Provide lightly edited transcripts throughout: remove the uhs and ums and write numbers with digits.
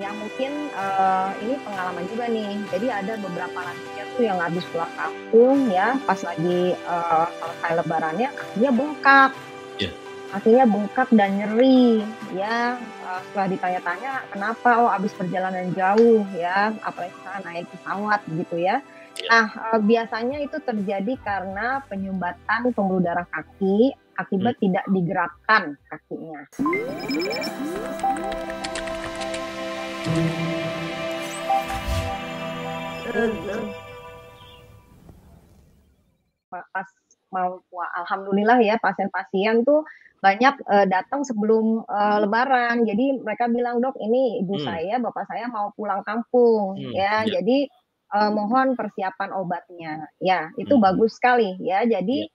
Ya mungkin, ini pengalaman juga nih. Jadi ada beberapa lansia tuh yang habis pulang kampung ya, pas lagi, selesai lebarannya Iya. kakinya bengkak dan nyeri ya, setelah ditanya-tanya kenapa, oh habis perjalanan jauh ya, apalagi misalnya naik pesawat gitu ya. Iya. Nah, biasanya itu terjadi karena penyumbatan pembuluh darah kaki Mmm. akibat tidak digerakkan kakinya. Mhm. Pas mau alhamdulillah ya pasien-pasien tuh banyak, datang sebelum, lebaran. Jadi mereka bilang, "Dok, ini ibu Mmm. saya, bapak saya mau pulang kampung ya, Iya. jadi, mohon persiapan obatnya." Ya, itu Mhm. bagus sekali ya. Iya. Jadi,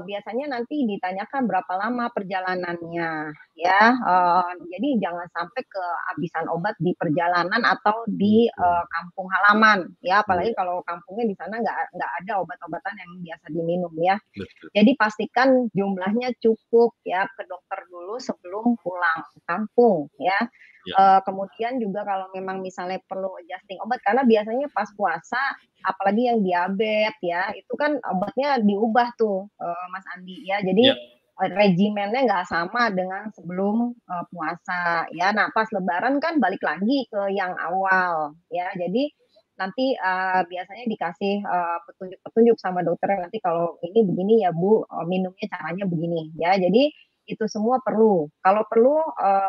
biasanya nanti ditanyakan berapa lama perjalanannya ya, jadi jangan sampai kehabisan obat di perjalanan atau di, Betul. kampung halaman ya, apalagi Iya. kalau kampungnya di sana nggak ada obat-obatan yang biasa diminum ya. Betul. Jadi pastikan jumlahnya cukup ya, ke dokter dulu sebelum pulang kampung ya. Iya. Kemudian juga kalau memang misalnya perlu adjusting obat karena biasanya pas puasa, apalagi yang diabetes ya, itu kan obatnya diubah tuh, Mas Andi ya. Jadi, Iya. regimennya nggak sama dengan sebelum, puasa ya. Nah, pas lebaran kan balik lagi ke yang awal ya. Jadi nanti, biasanya dikasih, petunjuk-petunjuk sama dokternya, nanti kalau ini begini ya Bu, minumnya caranya begini ya. Jadi itu semua perlu. Kalau perlu,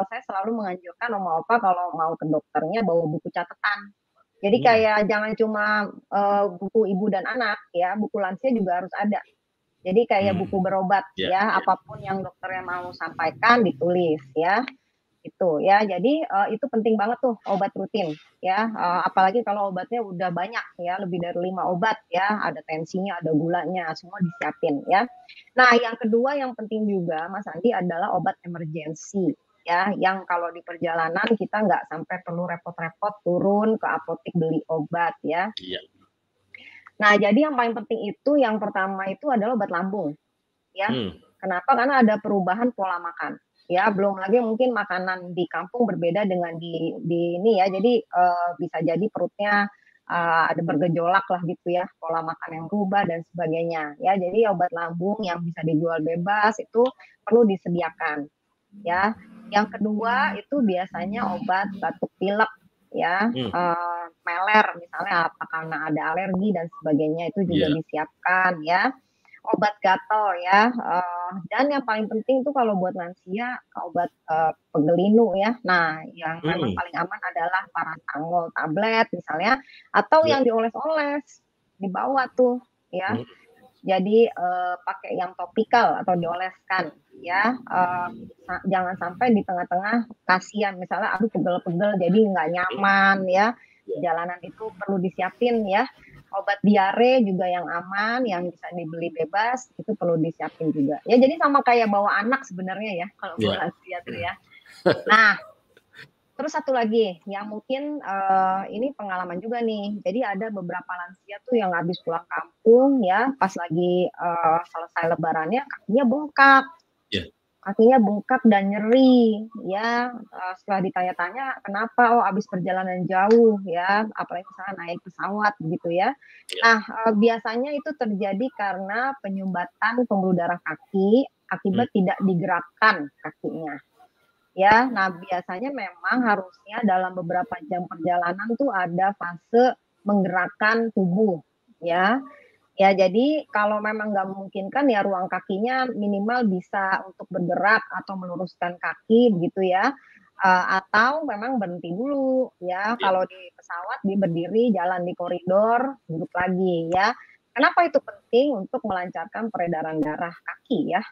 saya selalu menganjurkan oma opa kalau mau ke dokternya bawa buku catatan. Jadi Mmm. kayak jangan cuma, buku ibu dan anak ya, buku lansia juga harus ada. Jadi kayak Mmm. buku berobat Iya ya, iya. apapun yang dokternya mau sampaikan ditulis ya. Itu ya, jadi, itu penting banget tuh obat rutin ya, apalagi kalau obatnya udah banyak ya, lebih dari 5 obat ya, ada tensinya, ada gulanya, semua disiapin ya. Nah, yang kedua yang penting juga Mas Andi adalah obat emergensi ya, yang kalau di perjalanan kita nggak sampai perlu repot-repot turun ke apotek beli obat ya. Iya. Nah, jadi yang paling penting itu yang pertama itu adalah obat lambung ya. Mmm. Kenapa? Karena ada perubahan pola makan, ya. Belum lagi mungkin makanan di kampung berbeda dengan di ini ya, jadi, bisa jadi perutnya, ada bergejolak lah gitu ya, pola makan yang berubah dan sebagainya, ya. Jadi obat lambung yang bisa dijual bebas itu perlu disediakan, ya. Yang kedua itu biasanya obat batuk pilek ya, Mmm. meler misalnya apa karena ada alergi dan sebagainya itu juga Iya. disiapkan ya. Obat gatal ya, dan yang paling penting tuh kalau buat lansia obat, pegel linu ya. Nah, yang memang Mmm. paling aman adalah paracetamol tablet misalnya, atau Iya. yang dioles-oles, dibawa tuh ya. Mhm. Jadi, pakai yang topikal atau dioleskan ya, jangan sampai di tengah-tengah kasihan misalnya, aduh pegel-pegel jadi nggak Mhm. nyaman ya, Iya. jalanan itu perlu disiapin ya. Obat diare juga yang aman, yang bisa dibeli bebas, itu perlu disiapin juga. Ya jadi sama kayak bawa anak sebenarnya ya, kalau Iya. bawa lansia tuh ya. Nah, terus satu lagi yang mungkin, ini pengalaman juga nih. Jadi ada beberapa lansia tuh yang habis pulang kampung ya, pas lagi, selesai lebarannya Iya. kakinya bengkak dan nyeri ya, setelah ditanya-tanya kenapa, oh habis perjalanan jauh ya, apalagi misalnya naik pesawat begitu ya. Iya. Nah, biasanya itu terjadi karena penyumbatan pembuluh darah kaki Mmm. akibat tidak digerakkan kakinya. Ya, nah biasanya memang harusnya dalam beberapa jam perjalanan tuh ada fase menggerakkan tubuh, ya. Ya jadi kalau memang nggak memungkinkan ya ruang kakinya minimal bisa untuk bergerak atau meluruskan kaki begitu ya, atau memang berhenti dulu ya, Iya. kalau di pesawat berdiri, jalan di koridor, duduk lagi ya. Kenapa itu penting? Untuk melancarkan peredaran darah kaki ya.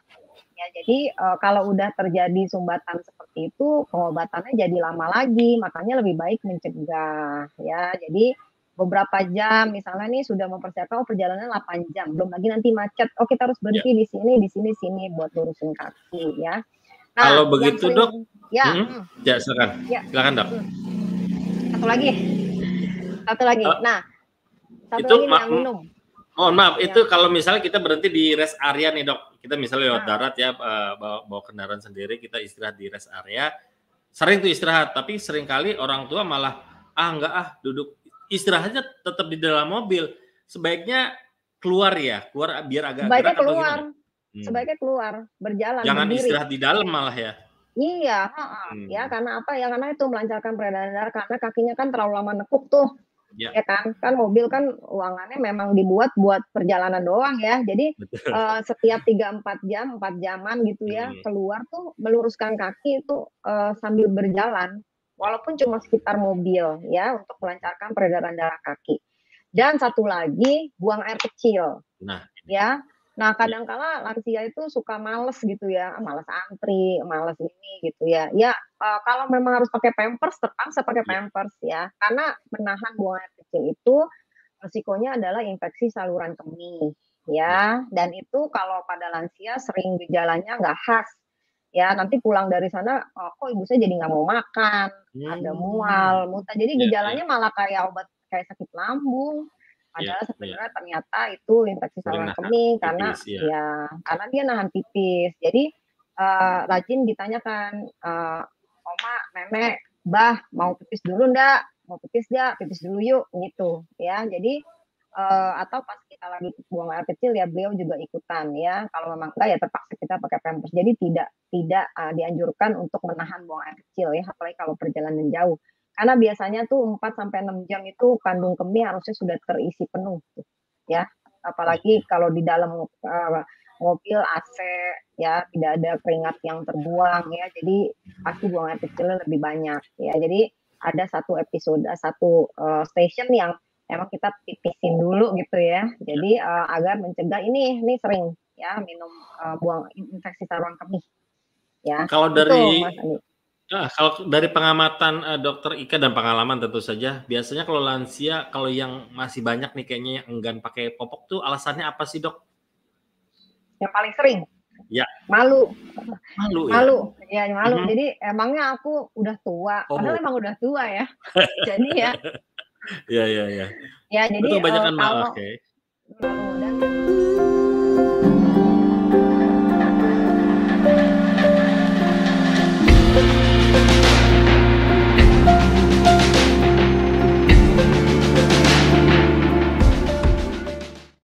Ya jadi, kalau udah terjadi sumbatan seperti itu, pengobatannya jadi lama lagi, makanya lebih baik mencegah, ya. Jadi, beberapa jam, misalnya nih sudah mempersiapkan, oh perjalanan 8 jam, belum lagi nanti macet, oh kita harus Iya. berhenti di sini, sini, buat lurusin kaki, ya. Kalau Nah, yang begitu Dok sering ya, mhm, ya silakan ya, silakan Dok. mhm, satu lagi satu lagi. Eee, Nah, satu itu lagi nih yang minum, mohon maaf, itu ya, kalau misalnya kita berhenti di rest area nih Dok, kita misalnya lewat nah, darat ya, bawa bawa kendaraan sendiri, kita istirahat di rest area, sering tuh istirahat, tapi seringkali orang tua malah, enggak duduk. Istirahatnya tetap di dalam mobil. Sebaiknya keluar biar agak Sebaiknya gerak atau keluar. gimana? Sebaiknya keluar, berjalan, Jangan berdiri. istirahat di dalam malah ya? Iya, ya karena apa ya, karena itu melancarkan peredaran darah, karena kakinya kan terlalu lama nekuk tuh, ya kan. Kan mobil kan ruangannya memang dibuat buat perjalanan doang ya. Jadi, setiap 3-4 jam, 4 jaman gitu ya, keluar tuh meluruskan kaki itu, sambil berjalan, walaupun cuma sekitar mobil ya, untuk melancarkan peredaran darah kaki. Dan satu lagi, buang air kecil, ya. Nah, kadang kala lansia itu suka males gitu ya, males antri, males ini gitu ya. Ya, kalau memang harus pakai Pampers, terpaksa pakai Pampers ya, karena menahan buang air kecil itu resikonya adalah infeksi saluran kemih ya, dan itu kalau pada lansia sering gejalanya nggak khas, ya nanti pulang dari sana, kok ibu saya jadi nggak mau makan, ada mual, muntah, jadi gejalanya malah kayak kayak sakit lambung. Padahal sebenarnya ternyata itu infeksi saluran kemih karena karena dia nahan pipis. Jadi, rajin ditanyakan, "Oma, nenek, Mbah, mau pipis dulu ndak? Mau pipis ndak? Pipis dulu yuk," gitu ya. Jadi, atau pas kita lagi buang air kecil ya beliau juga ikutan ya, kalau memang enggak ya terpaksa kita pakai Pampers. Jadi tidak, dianjurkan untuk menahan buang air kecil ya, apalagi kalau perjalanan jauh. Karena biasanya tuh 4 sampai 6 jam itu kandung kemih harusnya sudah terisi penuh tuh, ya. Apalagi kalau di dalam, mobil AC ya, tidak ada keringat yang terbuang ya, jadi pasti buang air kecilnya lebih banyak ya. Jadi ada satu stasiun yang emang kita pipisin dulu gitu ya. Jadi, agar mencegah ini sering ya minum, buang infeksi saluran kemih. Ya, Kalau itu dari Mas Andi. kalau dari pengamatan, Dokter Ika dan pengalaman tentu saja, biasanya kalau lansia, kalau yang masih banyak nih kayaknya yang enggan pakai popok tuh alasannya apa sih, Dok? Yang paling sering? Ya. Malu. Malu ya? Malu, ya malu. Jadi emangnya aku udah tua, padahal emang udah tua ya. Jadi ya Ya. ya jadi, Itu kebanyakan kalau oke. malu dan